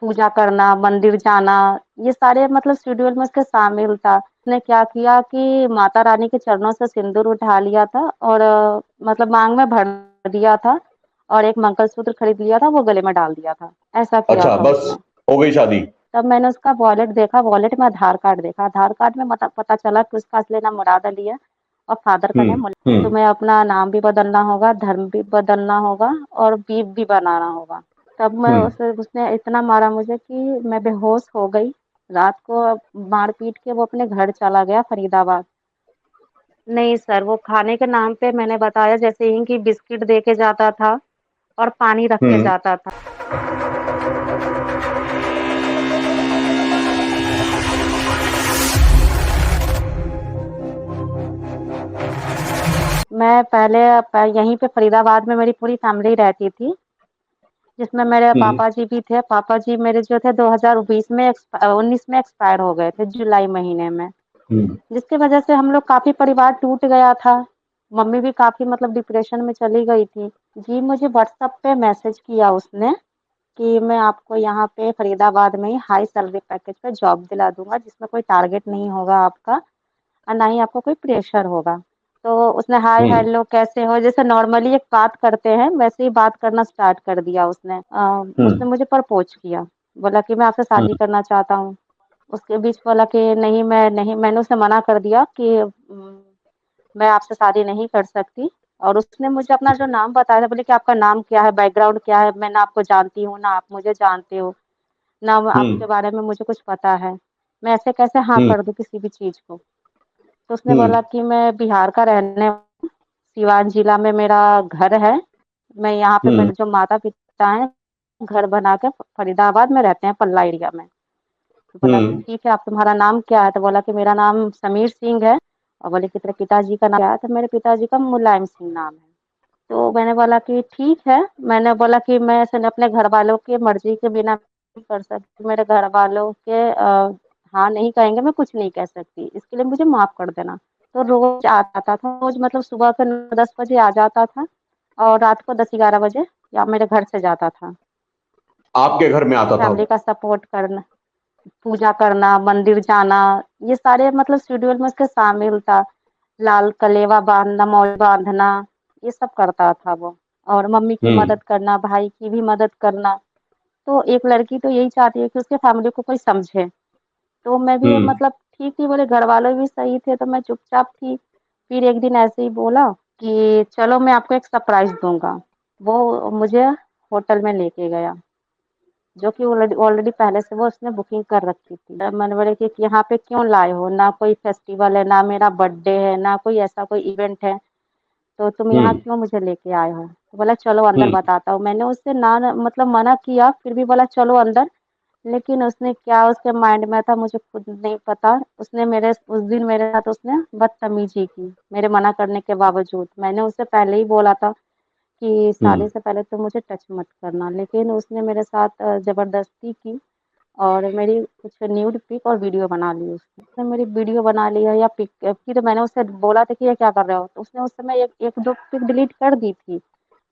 पूजा करना, मंदिर जाना, ये सारे मतलब शेड्यूल में उसके शामिल था। उसने क्या किया कि माता रानी के चरणों से सिंदूर उठा लिया था और मतलब मांग में भर दिया था और एक मंगलसूत्र खरीद लिया था, वो गले में डाल दिया था। ऐसा किया अच्छा, था बस उसने। हो गई शादी। तब मैंने उसका वॉलेट देखा, वॉलेट में आधार कार्ड देखा, आधार कार्ड में पता चला कि उसका असली नाम मुराद अली है और फादर का हम्म। नेम मुल्ला। हम्म। तुम्हें अपना नाम भी बदलना होगा, धर्म भी बदलना होगा और बीप भी बनाना होगा। तब मैं हम्म। उसने इतना मारा मुझे कि मैं बेहोश हो गई। रात को मार पीट के वो अपने घर चला गया फरीदाबाद। नहीं सर, वो खाने के नाम पे मैंने बताया जैसे ही कि बिस्किट दे के जाता था और पानी रख के हम्म। जाता था। मैं पहले यहीं पे फरीदाबाद में मेरी पूरी फैमिली रहती थी, जिसमें मेरे हम्म। पापा जी भी थे। पापा जी मेरे जो थे 2020 में 19 में एक्सपायर हो गए थे, जुलाई महीने में। हम्म। जिसकी वजह से हम लोग काफ़ी परिवार टूट गया था। मम्मी भी काफ़ी मतलब डिप्रेशन में चली गई थी। जी, मुझे व्हाट्सएप पे मैसेज किया उसने कि मैं आपको यहाँ पे फरीदाबाद में ही हाई सैलरी पैकेज पे जॉब दिला दूँगा, जिसमें कोई टारगेट नहीं होगा आपका और ना ही आपको कोई प्रेशर होगा। तो उसने हाय हम्म। हेलो कैसे हो जैसे नॉर्मली एक बात करते हैं वैसे ही बात करना स्टार्ट कर दिया उसने। हम्म। उसने मुझे प्रपोज किया, बोला कि मैं आपसे शादी हम्म। करना चाहता हूँ। उसके बीच बोला कि नहीं मैं नहीं, मैंने उसे मना कर दिया कि मैं आपसे शादी नहीं कर सकती। और उसने मुझे अपना जो नाम बताया था, बोले कि आपका नाम क्या है, बैकग्राउंड क्या है, मैं ना आपको जानती हूँ, ना आप मुझे जानते हो, ना हम्म। आपके बारे में मुझे कुछ पता है। मैं ऐसे कैसे हाँ हम्म। कर दूँ किसी भी चीज़ को। तो उसने हम्म। बोला कि मैं बिहार का रहने सिवान जिला में मेरा घर है। मैं यहाँ पे हम्म। मेरे जो माता-पिता हैं, घर बना के फरीदाबाद में रहते हैं पल्ला एरिया में। तो बोला कि हम्म। ठीक है, आप तुम्हारा नाम क्या है? तो बोला कि मेरा नाम समीर सिंह है। और बोले कि तेरे पिताजी का नाम क्या है? तो मेरे पिताजी का मुलायम सिंह नाम है। तो मैंने बोला कि ठीक है। मैंने बोला कि मैं ऐसे न अपने घरवालों की मर्ज़ी के बिना नहीं कर सकती। मेरे घरवालों के हाँ नहीं कहेंगे, मैं कुछ नहीं कह सकती। इसके लिए मुझे माफ़ कर देना। तो रोज़ आता था, रोज़ मतलब सुबह के 9-10 बजे आ जाता था और रात को 10-11 बजे या मेरे घर से जाता था। आपके घर में आता था फैमिली वो? का सपोर्ट करना, पूजा करना, मंदिर जाना, ये सारे मतलब शेड्यूल में उसके शामिल था। लाल कलेवा बाँधना, मौली बाँधना, ये सब करता था वो। और मम्मी की हम्म। मदद करना, भाई की भी मदद करना। तो एक लड़की तो यही चाहती है कि उसके फैमिली को कोई समझे। तो मैं भी हम्म। मतलब ठीक थी, बोले घरवाले भी सही थे तो मैं चुपचाप थी। फिर एक दिन ऐसे ही बोला कि चलो मैं आपको एक सरप्राइज़ दूँगा। वो मुझे होटल में लेके गया, जो कि ऑलरेडी ऑलरेडी पहले से वो उसने बुकिंग कर रखी थी। मैंने बोला कि यहाँ पे क्यों लाए हो? ना कोई फेस्टिवल है, ना मेरा बर्थडे है, ना कोई ऐसा कोई इवेंट है, तो तुम यहाँ हम्म। क्यों मुझे लेके आए हो? तो बोला चलो अंदर हम्म। बताता हूँ। मैंने उससे ना मतलब मना किया, फिर भी बोला चलो अंदर। लेकिन उसने क्या उसके माइंड में था मुझे खुद नहीं पता। उसने मेरे उस दिन मेरे साथ उसने बदतमीज़ी की, मेरे मना करने के बावजूद। मैंने उससे पहले ही बोला था कि हम्म। शादी से पहले तुम मुझे टच मत करना, लेकिन उसने मेरे साथ ज़बरदस्ती की और मेरी कुछ न्यूड पिक और वीडियो बना ली उसने। उसने मेरी वीडियो बना लिया या पिक, फिर मैंने उससे बोला था कि ये क्या कर रहे हो? तो उसने उस समय 1-2 पिक डिलीट कर दी थी,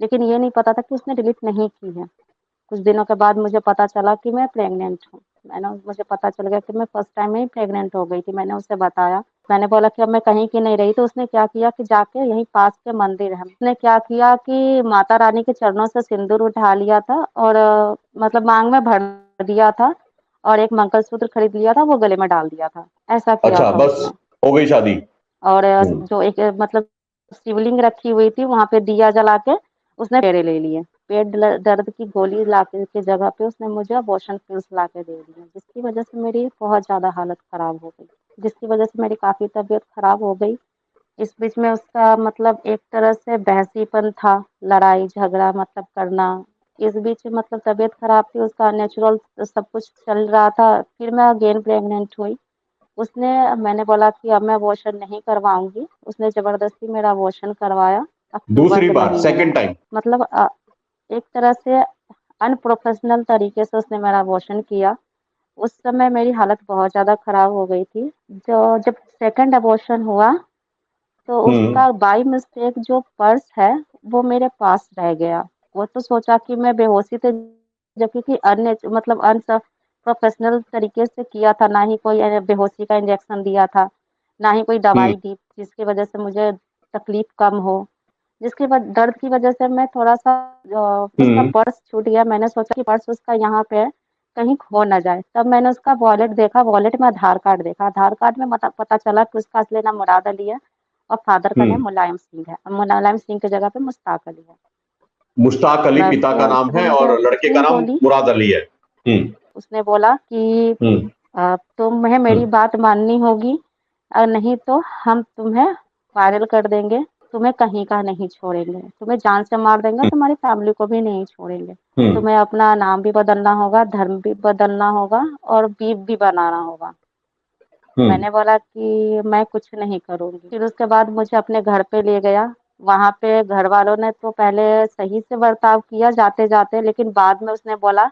लेकिन ये नहीं पता था कि उसने डिलीट नहीं की है। कुछ दिनों के बाद मुझे पता चला कि मैं प्रेग्नेंट हूँ। मुझे पता चल गया कि मैं फर्स्ट टाइम में ही प्रेग्नेंट हो गई थी। मैंने उसे बताया। मैंने बोला कि अब मैं कहीं की नहीं रही, तो उसने क्या किया कि जाके यहीं पास के मंदिर है, उसने क्या किया कि माता रानी के चरणों से सिंदूर उठा लिया था और मतलब मांग में भर दिया था और एक मंगलसूत्र खरीद लिया था, वो गले में डाल दिया था। ऐसा किया अच्छा, था बस उसने। हो गई शादी। और हम्म। जो एक मतलब शिवलिंग रखी हुई थी, वहाँ पे दिया जला के उसने फेरे ले लिए। पेट दर्द की गोली लाके की जगह पे उसने मुझे अबॉर्शन पिल्स ला के दे दिए, जिसकी वजह से मेरी बहुत ज़्यादा हालत ख़राब हो गई, जिसकी वजह से मेरी काफ़ी तबीयत ख़राब हो गई। इस बीच में उसका मतलब एक तरह से बहसीपन था, लड़ाई झगड़ा मतलब करना। इस बीच मतलब तबीयत ख़राब थी, उसका नेचुरल सब कुछ चल रहा था। फिर मैं अगेन प्रेग्नेंट हुई। मैंने बोला कि अब मैं अबॉर्शन नहीं करवाऊँगी। उसने ज़बरदस्ती मेरा अबॉर्शन करवाया अक्टूबर दूसरी के बार, महीने में। Second time? मतलब एक तरह से अनप्रोफ़ेशनल तरीके से उसने मेरा अबॉर्शन किया। उस समय मेरी हालत बहुत ज़्यादा ख़राब हो गई थी। जब सेकंड अबॉर्शन हुआ, तो हम्म। उसका बाय मिस्टेक जो पर्स है, वो मेरे पास रह गया। वो तो सोचा कि मैं बेहोशी से जबकि कि अन्य मतलब प्रोफेशनल तरीके से किया था, ना ही कोई बेहोशी का इंजेक्शन दिया था, ना ही कोई हम्म। दवाई दी जिसकी वजह से मुझे तकलीफ कम हो। जिसके बाद दर्द की वजह से मैं थोड़ा-सा उसका हम्म। पर्स छूट गया, मैंने सोचा कि पर्स उसका यहाँ पे है, कहीं खो ना जाए। तब मैंने उसका वॉलेट देखा, वॉलेट में आधार कार्ड देखा, आधार कार्ड में पता चला कि उसका असली नाम मुराद अली है और फादर का हम्म। नेम मुलायम सिंह है। मुलायम सिंह की जगह पे मुश्ताक अली है। मुश्ताक अली मैं पिता का तो नाम फिर वो है मुझे और लड़के का इतनी नाम बोली, मुराद अली है। हम्म। उसने बोला कि हम्म। तुम्हें मेरी हम्म। बात माननी होगी और नहीं तो हम तुम्हें वायरल कर देंगे, तुम्हें कहीं का नहीं छोड़ेंगे, तुम्हें जान से मार देंगे, तुम्हारी फैमिली को भी नहीं छोड़ेंगे। हम्म। तुम्हें अपना नाम भी बदलना होगा, धर्म भी बदलना होगा और बीफ भी बनाना होगा। हम्म। मैंने बोला कि मैं कुछ नहीं करूँगी। फिर उसके बाद मुझे अपने घर पे ले गया। वहाँ पे घर वालों ने तो पहले सही से बर्ताव किया जाते-जाते, लेकिन बाद में उसने बोला,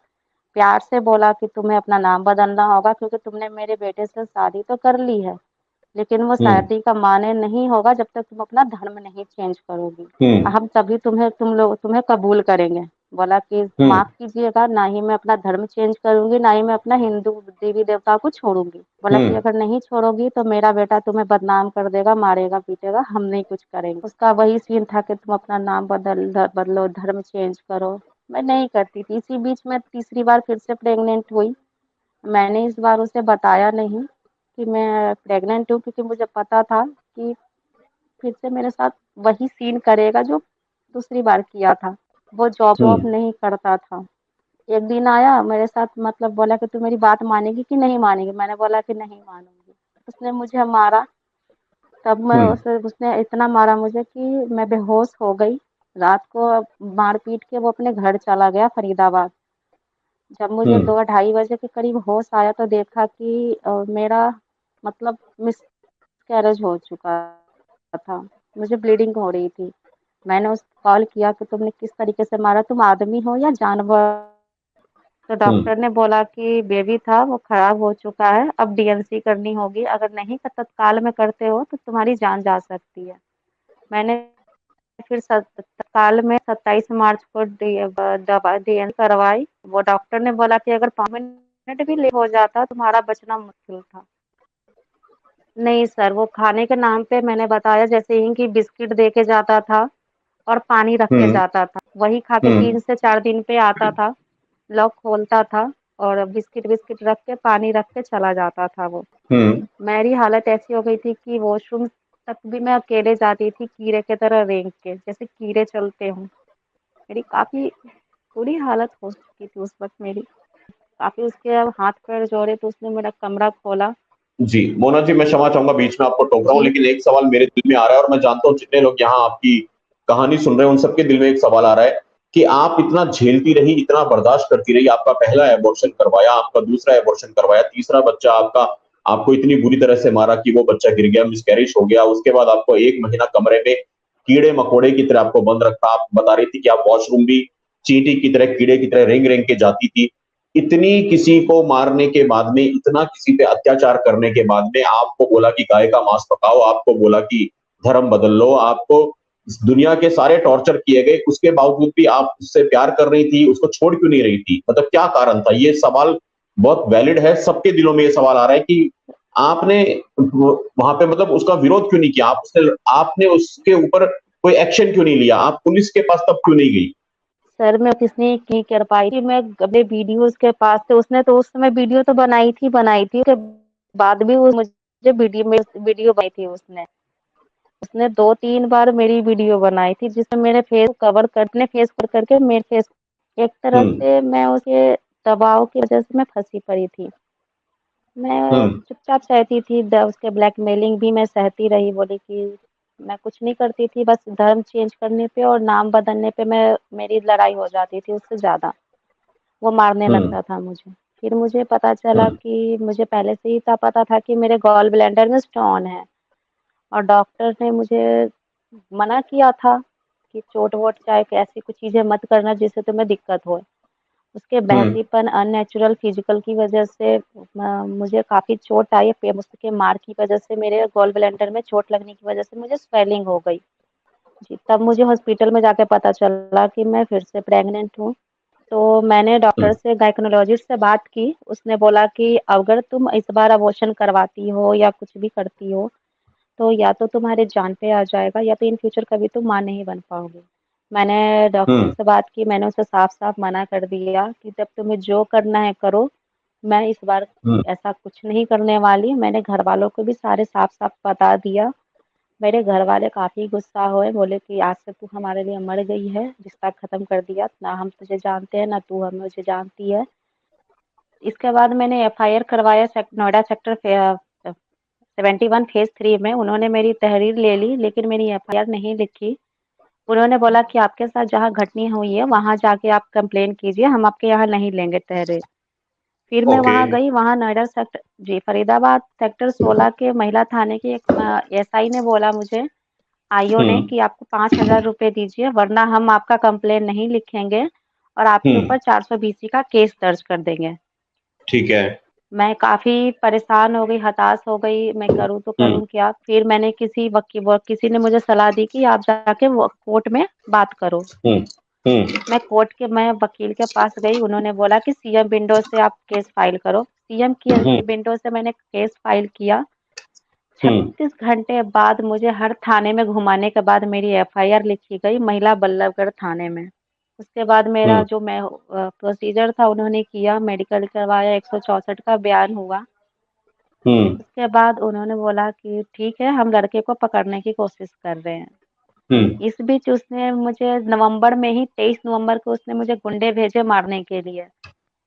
प्यार से बोला कि तुम्हें अपना नाम बदलना होगा क्योंकि तुमने मेरे बेटे से शादी तो कर ली है, लेकिन वो हम्म। शादी का माने नहीं होगा जब तक तुम अपना धर्म नहीं चेंज करोगी। हम्म। हम तभी तुम्हें कबूल करेंगे। बोला कि हम्म। माफ़ कीजिएगा, ना ही मैं अपना धर्म चेंज करूँगी, ना ही मैं अपना हिंदू देवी-देवता को छोड़ूँगी। बोला कि हम्म। अगर नहीं छोड़ोगी तो मेरा बेटा तुम्हें बदनाम कर देगा, मारेगा, पीटेगा, हम नहीं कुछ करेंगे। उसका वही सीन था कि तुम अपना नाम बदलो, धर्म चेंज करो। मैं नहीं करती थी। इसी बीच में तीसरी बार फिर से प्रेग्नेंट हुई। मैंने इस बार उसे बताया नहीं कि मैं प्रेग्नेंट हूँ क्योंकि मुझे पता था कि फिर से मेरे साथ वही सीन करेगा जो दूसरी बार किया था। वो जॉब वॉब हम्म। नहीं करता था। एक दिन आया मेरे साथ, मतलब बोला कि तू मेरी बात मानेगी कि नहीं मानेगी? मैंने बोला कि नहीं मानूँगी। उसने मुझे मारा, तब मैं हम्म। उसे उसने इतना मारा मुझे कि मैं बेहोश हो गई। रात को मार-पीट के वो अपने घर चला गया फरीदाबाद। जब मुझे हम्म। 2 ढाई बजे के करीब होश आया तो देखा कि मेरा मतलब मिसकैरेज हो चुका था। मुझे ब्लीडिंग हो रही थी। मैंने उसको कॉल किया कि तुमने किस तरीके से मारा? तुम आदमी हो या जानवर? तो हम्म। डॉक्टर ने बोला कि बेबी था, वो खराब हो चुका है, अब डीएनसी करनी होगी। अगर नहीं तत्काल में करते हो तो तुम्हारी जान जा सकती है। मैंने फिर तत्काल में 27 मार्च को दवा डीएनसी करवाई। वो डॉक्टर ने बोला कि अगर 5 मिनट भी लेट हो जाता तुम्हारा बचना मुश्किल था। नहीं सर, वो खाने के नाम पे मैंने बताया जैसे ही कि बिस्किट दे के जाता था और पानी रख के हम्म। जाता था। वही खा के हम्म। 3 से 4 दिन पे आता था, लॉक खोलता था और बिस्किट-विस्किट रख के, पानी रख के चला जाता था वो। हम्म। मेरी हालत ऐसी हो गई थी कि वॉशरूम तक भी मैं अकेले जाती थी, कीड़े की तरह रेंग के, जैसे कीड़े चलते हों। मेरी काफ़ी बुरी हालत हो चुकी थी उस वक़्त मेरी। काफ़ी उसके हाथ-पैर जोड़े तो उसने मेरा कमरा खोला। जी मोना जी, मैं क्षमा चाहूंगा बीच में आपको टोक रहा हूँ, जी। लेकिन एक सवाल मेरे दिल में आ रहा है और मैं जानता हूँ जितने लोग यहाँ आपकी कहानी सुन रहे हैं उन सबके दिल में एक सवाल आ रहा है कि आप इतना झेलती रही, इतना बर्दाश्त करती रही, आपका पहला एबॉर्शन करवाया, आपका दूसरा एबॉर्शन करवाया, तीसरा बच्चा आपका, आपको इतनी बुरी तरह से मारा कि वो बच्चा गिर गया, मिसकैरेज हो गया, उसके बाद आपको 1 महीना कमरे में कीड़े मकोड़े की तरह आपको बंद रखा। आप बता रही थी कि आप वॉशरूम भी चींटी की तरह, कीड़े की तरह रेंग रेंग के जाती थी। इतनी किसी को मारने के बाद में, इतना किसी पे अत्याचार करने के बाद में आपको बोला कि गाय का मांस पकाओ, आपको बोला कि धर्म बदल लो, आपको इस दुनिया के सारे टॉर्चर किए गए, उसके बावजूद भी आप उससे प्यार कर रही थी, उसको छोड़ क्यों नहीं रही थी? मतलब क्या कारण था? ये सवाल बहुत वैलिड है, सबके दिलों में ये सवाल आ रहा है कि आपने वहां पे मतलब उसका विरोध क्यों नहीं किया? आपने उसके ऊपर कोई एक्शन क्यों नहीं लिया? आप पुलिस के पास तब क्यों नहीं गई? सर मैं किसने की कर पाई थी, मैं अपने वीडियो उसके पास थे, उसने तो उस समय वीडियो तो बनाई थी, उसके बाद भी वो मुझे वीडियो बनाई थी उसने। उसने 2-3 बार मेरी वीडियो बनाई थी जिसमें मेरे फेस कवर कर अपने फेस कवर करके मेरे फेस, एक तरह हम्म। से मैं उसके दबाव की वजह से मैं फँसी पड़ी थी। मैं हम्म। चुपचाप सहती थी, उसके ब्लैकमेलिंग भी मैं सहती रही, बोली कि मैं कुछ नहीं करती थी, बस धर्म चेंज करने पे और नाम बदलने पे मेरी लड़ाई हो जाती थी उससे ज़्यादा। वो मारने हम्म। लगता था मुझे। फिर मुझे पता चला हम्म। कि मुझे पहले से ही था पता था कि मेरे गॉल ब्लैडर में स्टोन है और डॉक्टर ने मुझे मना किया था कि चोट-वोट चाहे ऐसी कुछ चीज़ें मत करना जिससे तुम्हें दिक्कत हो। उसके हम्म। बहसीपन, अननेचुरल फिजिकल की वजह से मुझे काफ़ी चोट आई, उसके मार की वजह से मेरे गॉल ब्लैडर में चोट लगने की वजह से मुझे स्वेलिंग हो गई। जी, तब मुझे हॉस्पिटल में जाके पता चला कि मैं फिर से प्रेग्नेंट हूँ। तो मैंने डॉक्टर हम्म से, गायनेकोलॉजिस्ट से बात की। उसने बोला कि अगर तुम इस बार अबॉर्शन करवाती हो या कुछ भी करती हो, तो या तो तुम्हारे जान पे आ जाएगा या तो इन फ्यूचर कभी तुम माँ नहीं बन पाओगे। मैंने डॉक्टर हम्म से बात की, मैंने उसे साफ-साफ मना कर दिया कि जब तुम्हें जो करना है करो, मैं इस बार हम्म ऐसा कुछ नहीं करने वाली। मैंने घरवालों को भी सारे साफ-साफ बता दिया। मेरे घरवाले काफ़ी गुस्सा हुए, बोले कि आज से तू हमारे लिए मर गई है, रिश्ता ख़त्म कर दिया, ना हम तुझे जानते हैं, ना तू हम मुझे जानती है। इसके बाद मैंने एफआईआर करवाया नोएडा सेक्टर 71 फेज़ 3 में। उन्होंने मेरी तहरीर ले ली, लेकिन मेरी एफआईआर नहीं लिखी। उन्होंने बोला कि आपके साथ जहाँ घटना हुई है, वहाँ जाके आप कंप्लेन कीजिए, हम आपके यहाँ नहीं लेंगे तहरीर। फिर मैं ओके। वहाँ गई, वहाँ नोएडा सेक्टर जी, फरीदाबाद सेक्टर 16 के महिला थाने के एक एसआई ने बोला मुझे, आईओ ने, हम्म कि आपको 5,000 रुपए दीजिए, वरना हम आपका कंप्लेन नहीं लिखेंगे और आपके हम्म ऊपर 420 का केस दर्ज कर देंगे। ठीक है। मैं काफ़ी परेशान हो गई, हताश हो गई, मैं करूँ तो हम्म करूँ क्या? फिर मैंने किसी ने मुझे सलाह दी कि आप जाके वो कोर्ट में बात करो। हम्म हम्म मैं वकील के पास गई, उन्होंने बोला कि सीएम विंडो से आप केस फाइल करो। सीएम की हम्म विंडो से मैंने केस फाइल किया। हम्म 36 घंटे बाद मुझे हर थाने में घुमाने के बाद मेरी एफआईआर लिखी गई महिला बल्लभगढ़ थाने में। उसके बाद मेरा हम्म जो प्रोसीजर था उन्होंने किया, मेडिकल करवाया, 164 का बयान हुआ। हम्म उसके बाद उन्होंने बोला कि ठीक है, हम लड़के को पकड़ने की कोशिश कर रहे हैं। हम्म इस बीच उसने मुझे नवंबर में ही 23 नवंबर को उसने मुझे गुंडे भेजे मारने के लिए।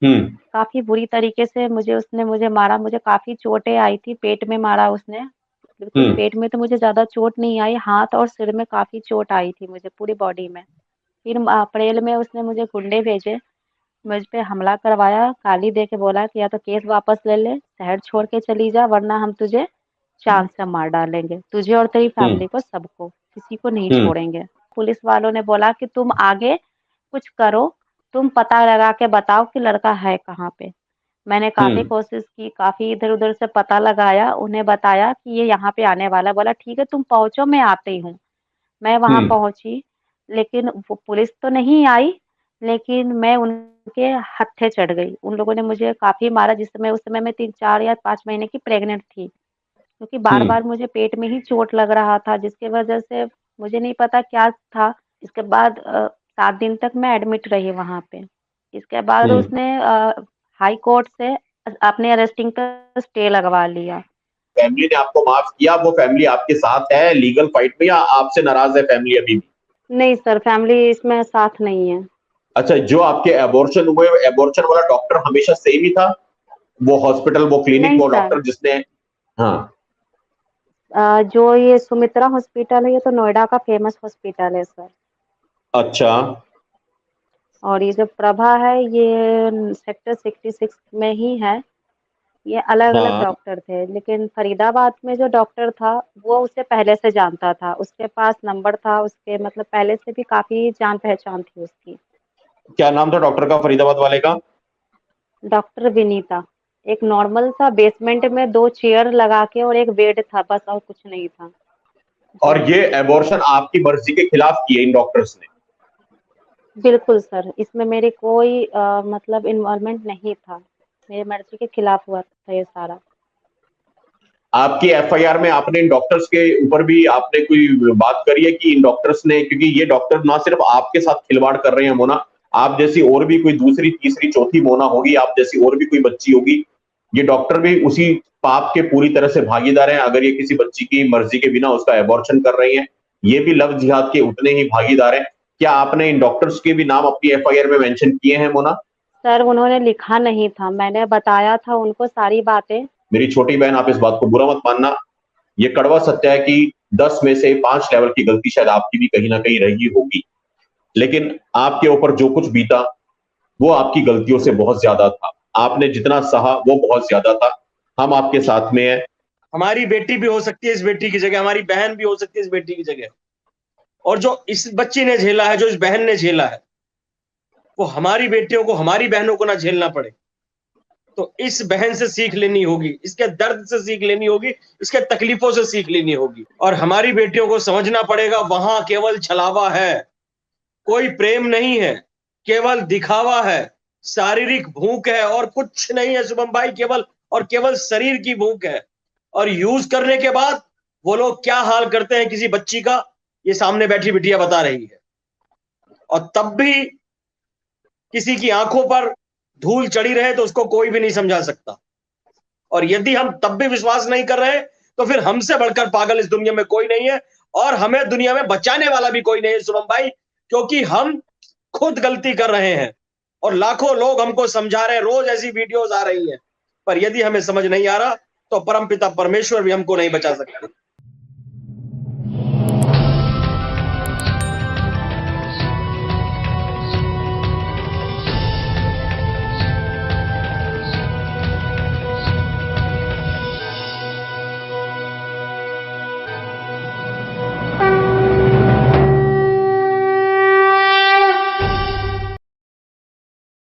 हम्म काफ़ी बुरी तरीके से मुझे मारा, मुझे काफ़ी चोटें आई थी, पेट में मारा उसने। बिल्कुल हम्म पेट में तो मुझे ज़्यादा चोट नहीं आई, हाथ और सिर में काफ़ी चोट आई थी मुझे, पूरी बॉडी में। फिर अप्रैल में उसने मुझे गुंडे भेजे, मुझ पे हमला करवाया, गाली दे के बोला कि या तो केस वापस ले ले, शहर छोड़ के चली जा, वरना हम तुझे जान से मार डालेंगे, तुझे और तेरी हम्म फैमिली को, सबको, किसी को नहीं हम्म छोड़ेंगे। पुलिस वालों ने बोला कि तुम आगे कुछ करो, तुम पता लगा के बताओ कि लड़का है कहाँ पे। मैंने काफ़ी हम्म कोशिश की, काफ़ी इधर-उधर से पता लगाया, उन्हें बताया कि ये यहाँ पे आने वाला है। बोला ठीक है तुम पहुँचो, मैं आती हूँ। मैं वहाँ हम्म पहुँची, लेकिन वो पुलिस तो नहीं आई, लेकिन मैं उनके हत्थे चढ़ गई। उन लोगों ने मुझे काफ़ी मारा, उस समय मैं 3 4 या 5 महीने की प्रेग्नेंट थी, क्योंकि हम्म बार-बार मुझे पेट में ही चोट लग रहा था, जिसकी वजह से मुझे नहीं पता क्या था। इसके बाद 7 दिन तक मैं एडमिट रही वहाँ पे। इसके बाद हम्म उसने हाई कोर्ट से अपने अरेस्टिंग का स्टे लगवा लिया। फैमिली ने आपको माफ किया? वो फैमिली आपके साथ है लीगल फाइट में या आपसे नाराज है फैमिली अभी भी? नहीं सर, फैमिली इसमें साथ नहीं है। अच्छा, जो आपके एबॉर्शन हुए, एबॉर्शन वाला डॉक्टर हमेशा सेम ही था? वो हॉस्पिटल, वो क्लिनिक, नहीं वो सर, डॉक्टर जिसने? हाँ। जो ये सुमित्रा हॉस्पिटल है, ये तो नोएडा का फेमस हॉस्पिटल है सर। अच्छा। और ये जो प्रभा है, ये सेक्टर 66 में ही है। ये अलग-अलग हाँ। डॉक्टर थे, लेकिन फरीदाबाद में जो डॉक्टर था, वो उसे पहले से जानता था। उसके पास नंबर था, उसके मतलब पहले से भी काफ़ी जान-पहचान थी उसकी। क्या नाम था डॉक्टर का फरीदाबाद वाले का? डॉक्टर विनीता। एक नॉर्मल सा बेसमेंट में 2 चेयर लगा के और एक बेड था, बस और कुछ नहीं था। और जी, ये एबॉर्शन आपकी मर्जी के खिलाफ किए इन डॉक्टर्स ने? बिल्कुल सर, इसमें मेरी कोई मतलब इन्वॉल्वमेंट नहीं था। मेरी मर्ज़ी के खिलाफ हुआ था ये सारा। आपकी एफआईआर में आपने इन डॉक्टर्स के ऊपर भी आपने कोई बात करी है कि इन डॉक्टर्स ने, क्योंकि ये डॉक्टर ना सिर्फ आपके साथ खिलवाड़ कर रहे हैं मोना, आप जैसी और भी कोई दूसरी तीसरी चौथी मोना होगी, आप जैसी और भी कोई बच्ची होगी, ये डॉक्टर भी उसी पाप के पूरी तरह से भागीदार हैं। अगर ये किसी बच्ची की मर्जी के बिना उसका एबॉर्शन कर रही हैं, ये भी लव जिहाद के उतने ही भागीदार हैं। क्या आपने इन डॉक्टर्स के भी नाम अपनी एफआईआर में मेंशन किए हैं मोना? सर उन्होंने लिखा नहीं था, मैंने बताया था उनको सारी बातें। मेरी छोटी बहन, आप इस बात को बुरा मत मानना, ये कड़वा सत्य है कि 10 में से 5 लेवल की गलती शायद आपकी भी कहीं ना कहीं रही होगी, लेकिन आपके ऊपर जो कुछ बीता वो आपकी गलतियों से बहुत ज्यादा था। आपने जितना सहा वो बहुत ज्यादा था। हम आपके साथ में हैं। हमारी बेटी भी हो सकती है इस बेटी की जगह, हमारी बहन भी हो सकती है इस बेटी की जगह। और जो इस बच्ची ने झेला है, जो इस बहन ने झेला है, वो हमारी बेटियों को, हमारी बहनों को ना झेलना पड़े। तो इस बहन से सीख लेनी होगी, इसके दर्द से सीख लेनी होगी, इसके तकलीफों से सीख लेनी होगी। और हमारी बेटियों को समझना पड़ेगा, वहां केवल छलावा है, कोई प्रेम नहीं है। केवल दिखावा है, शारीरिक भूख है और कुछ नहीं है शुभम भाई, केवल शरीर की भूख है। और यूज करने के बाद वो लोग क्या हाल करते हैं किसी बच्ची का, ये सामने बैठी बिटिया बता रही है। और तब भी किसी की आंखों पर धूल चढ़ी रहे तो उसको कोई भी नहीं समझा सकता। और यदि हम तब भी विश्वास नहीं कर रहे तो फिर हमसे बढ़कर पागल इस दुनिया में कोई नहीं है, और हमें दुनिया में बचाने वाला भी कोई नहीं है शुभम भाई, क्योंकि हम खुद गलती कर रहे हैं और लाखों लोग हमको समझा रहे हैं, रोज ऐसी वीडियोस आ रही हैं। पर यदि हमें समझ नहीं आ रहा तो परमपिता परमेश्वर भी हमको नहीं बचा सकते।